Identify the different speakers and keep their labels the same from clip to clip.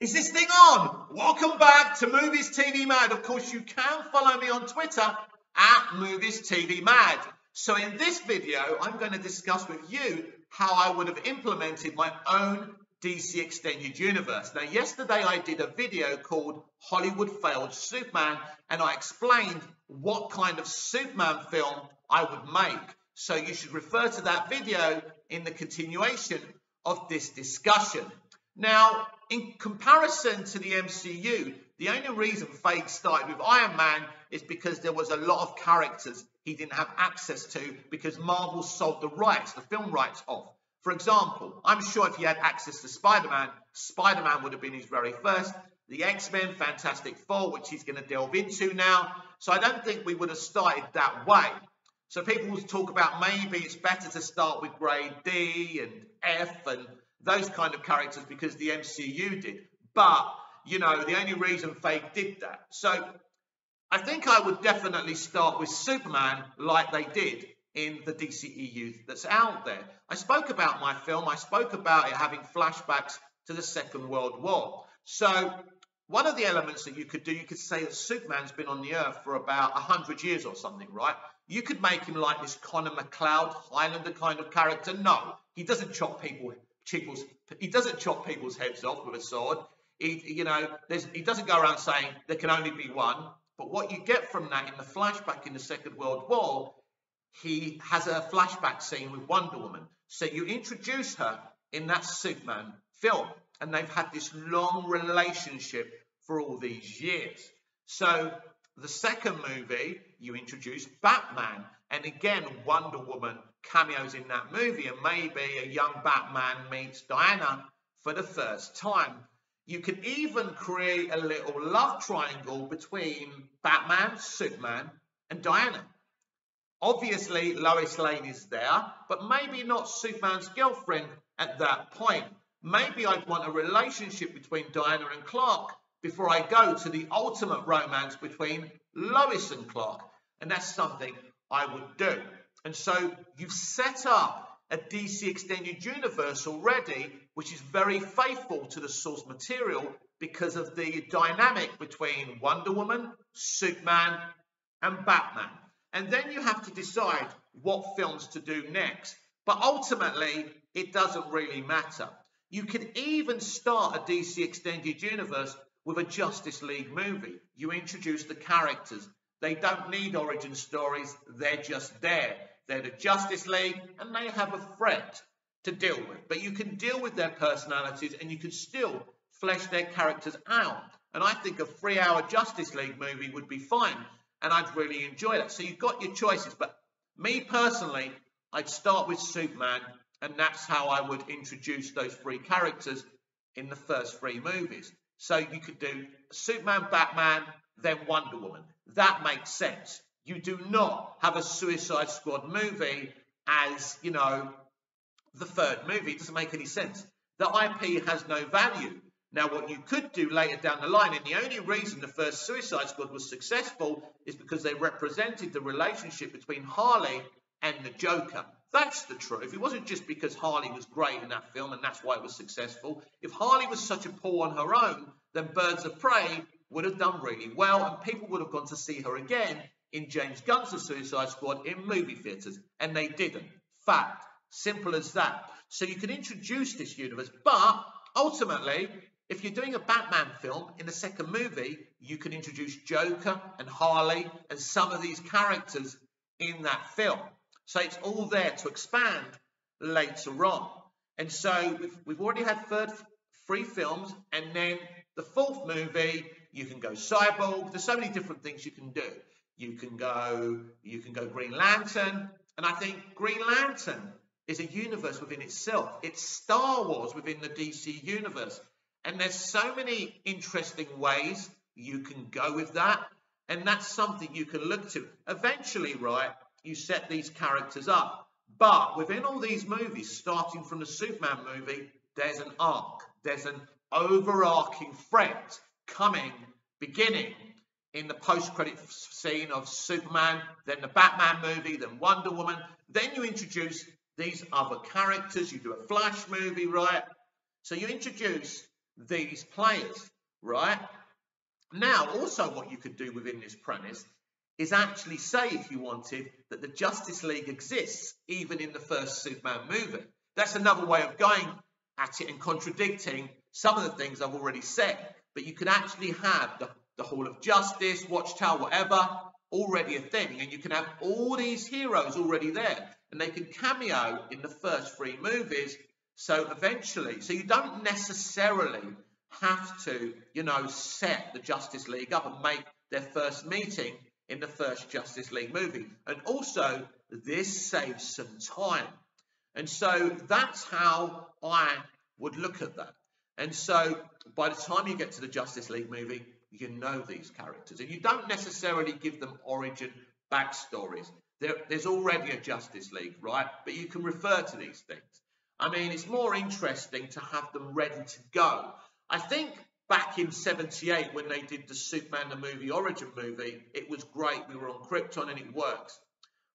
Speaker 1: Is this thing on? Welcome back to Movies TV Mad. Of course, you can follow me on Twitter at Movies TV Mad. So in this video, I'm going to discuss with you how I would have implemented my own DC Extended Universe. Now, yesterday I did a video called Hollywood Failed Superman, and I explained what kind of Superman film I would make. So you should refer to that video in the continuation of this discussion. Now, in comparison to the MCU, the only reason Feige started with Iron Man is because there was a lot of characters he didn't have access to because Marvel sold the rights, the film rights off. For example, I'm sure if he had access to Spider-Man, Spider-Man would have been his very first. The X-Men, Fantastic Four, which he's going to delve into now. So I don't think we would have started that way. So people will talk about maybe it's better to start with grade D and F and those kind of characters because the MCU did. But, you know, the only reason Feige did that. So I think I would definitely start with Superman like they did in the DCEU that's out there. I spoke about my film. I spoke about it having flashbacks to the Second World War. So one of the elements that you could do, you could say that Superman's been on the Earth for about 100 years or something, right? You could make him like this Connor McLeod, Highlander kind of character. No, he doesn't chop people's heads off with a sword. He doesn't go around saying there can only be one. But what you get from that in the flashback in the Second World War, he has a flashback scene with Wonder Woman. So you introduce her in that Superman film, and they've had this long relationship for all these years. So the second movie, you introduce Batman, and again, Wonder Woman cameos in that movie, and maybe a young Batman meets Diana for the first time. You can even create a little love triangle between Batman, Superman, and Diana. Obviously, Lois Lane is there, but maybe not Superman's girlfriend at that point. Maybe I'd want a relationship between Diana and Clark before I go to the ultimate romance between Lois and Clark. And that's something I would do. And so you've set up a DC Extended Universe already, which is very faithful to the source material because of the dynamic between Wonder Woman, Superman, and Batman. And then you have to decide what films to do next. But ultimately, it doesn't really matter. You can even start a DC Extended Universe with a Justice League movie. You introduce the characters. They don't need origin stories. They're just there. They're the Justice League, and they have a threat to deal with. But you can deal with their personalities, and you can still flesh their characters out. And I think a 3-hour Justice League movie would be fine, and I'd really enjoy that. So you've got your choices. But me personally, I'd start with Superman, and that's how I would introduce those 3 characters in the first 3 movies. So you could do Superman, Batman, then Wonder Woman. That makes sense. You do not have a Suicide Squad movie as, you know, the 3rd movie. It doesn't make any sense. The IP has no value. Now, what you could do later down the line, and the only reason the first Suicide Squad was successful is because they represented the relationship between Harley and the Joker. That's the truth. It wasn't just because Harley was great in that film and that's why it was successful. If Harley was such a pull on her own, then Birds of Prey would have done really well and people would have gone to see her again in James Gunn's The Suicide Squad in movie theatres, and they didn't. Fact. Simple as that. So you can introduce this universe, but ultimately, if you're doing a Batman film in the second movie, you can introduce Joker and Harley and some of these characters in that film. So it's all there to expand later on. And so we've already had 3 films, and then the 4th movie, you can go Cyborg. There's so many different things you can do. You can go Green Lantern, and I think Green Lantern is a universe within itself. It's Star Wars within the DC universe. And there's so many interesting ways you can go with that, and that's something you can look to. Eventually, right, you set these characters up. But within all these movies, starting from the Superman movie, there's an arc. There's an overarching threat beginning in the post-credit scene of Superman, then the Batman movie, then Wonder Woman. Then you introduce these other characters. You do a Flash movie, right? So you introduce these players, right? Now, also what you could do within this premise is actually say, if you wanted, that the Justice League exists even in the first Superman movie. That's another way of going at it and contradicting some of the things I've already said. But you could actually have the Hall of Justice, Watchtower, whatever, already a thing. And you can have all these heroes already there. And they can cameo in the first 3 movies. So eventually, so you don't necessarily have to, set the Justice League up and make their first meeting in the first Justice League movie. And also, this saves some time. And so that's how I would look at that. And so by the time you get to the Justice League movie, you know these characters. And you don't necessarily give them origin backstories. There's already a Justice League, right? But you can refer to these things. I mean, it's more interesting to have them ready to go. I think back in '78 when they did the Superman the movie origin movie, it was great. We were on Krypton and it works.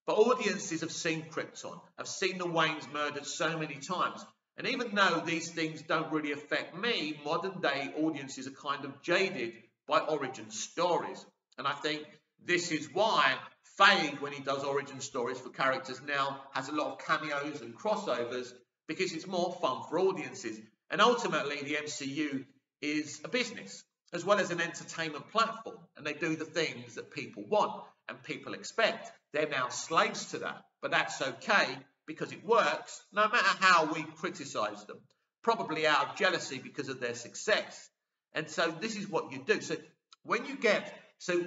Speaker 1: But audiences have seen Krypton, have seen the Waynes murdered so many times. And even though these things don't really affect me, modern day audiences are kind of jaded by origin stories. And I think this is why Feige, when he does origin stories for characters now, has a lot of cameos and crossovers, because it's more fun for audiences. And ultimately, the MCU is a business as well as an entertainment platform. And they do the things that people want and people expect. They're now slaves to that. But that's okay because it works no matter how we criticize them. Probably out of jealousy because of their success. And so this is what you do. So when you get... So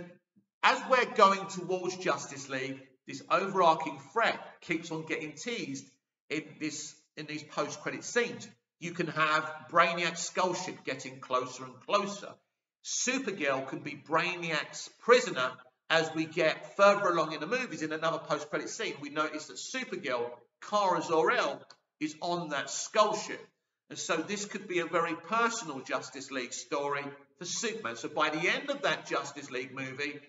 Speaker 1: as we're going towards Justice League, this overarching threat keeps on getting teased in these post-credit scenes. You can have Brainiac's skull ship getting closer and closer. Supergirl can be Brainiac's prisoner as we get further along in the movies. In another post-credit scene, we notice that Supergirl, Kara Zor-El, is on that skull ship. And so this could be a very personal Justice League story for Superman. So by the end of that Justice League movie,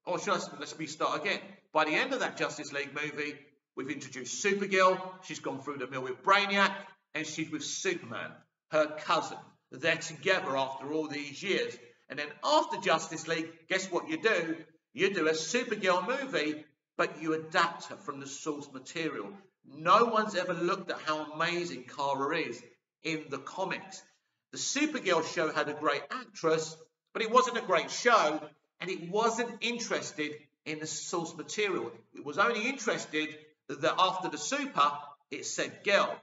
Speaker 1: or let's restart again. By the end of that Justice League movie, we've introduced Supergirl. She's gone through the mill with Brainiac, and she's with Superman, her cousin. They're together after all these years. And then after Justice League, guess what you do? You do a Supergirl movie, but you adapt her from the source material. No one's ever looked at how amazing Kara is in the comics. The Supergirl show had a great actress, but it wasn't a great show, and it wasn't interested in the source material. It was only interested that after the super, it said girl.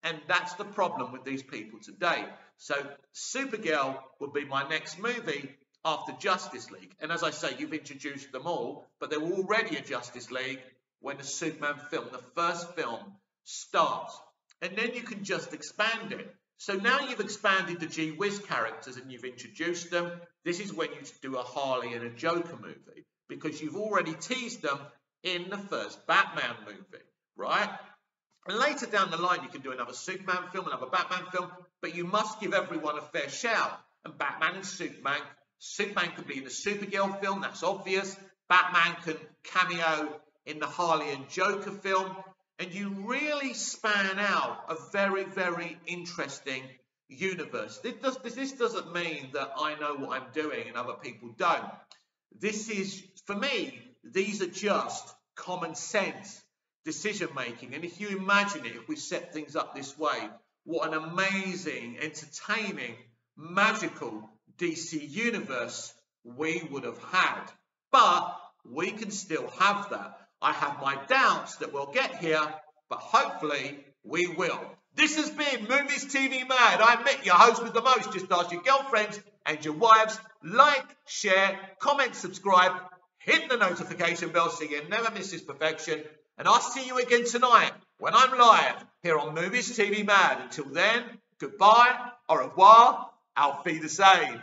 Speaker 1: And that's the problem with these people today. So Supergirl would be my next movie after Justice League. And as I say, you've introduced them all, but there were already a Justice League when the Superman film, the first film, starts. And then you can just expand it. So now you've expanded the Gee Whiz characters and you've introduced them. This is when you do a Harley and a Joker movie, because you've already teased them in the first Batman movie, right? And later down the line, you can do another Superman film, another Batman film, but you must give everyone a fair shout. And Batman and Superman could be in the Supergirl film, that's obvious. Batman can cameo in the Harley and Joker film. And you really span out a very, very interesting universe. This doesn't mean that I know what I'm doing and other people don't. This is, for me, these are just common sense decision making. And if you imagine it, if we set things up this way, what an amazing, entertaining, magical DC universe we would have had. But we can still have that. I have my doubts that we'll get here, but hopefully we will. This has been Movies TV Mad. I'm Mick, your host with the most. Just ask your girlfriends and your wives. Like, share, comment, subscribe, hit the notification bell so you never miss this perfection. And I'll see you again tonight when I'm live here on Movies TV Mad. Until then, goodbye, au revoir, auf Wiedersehen.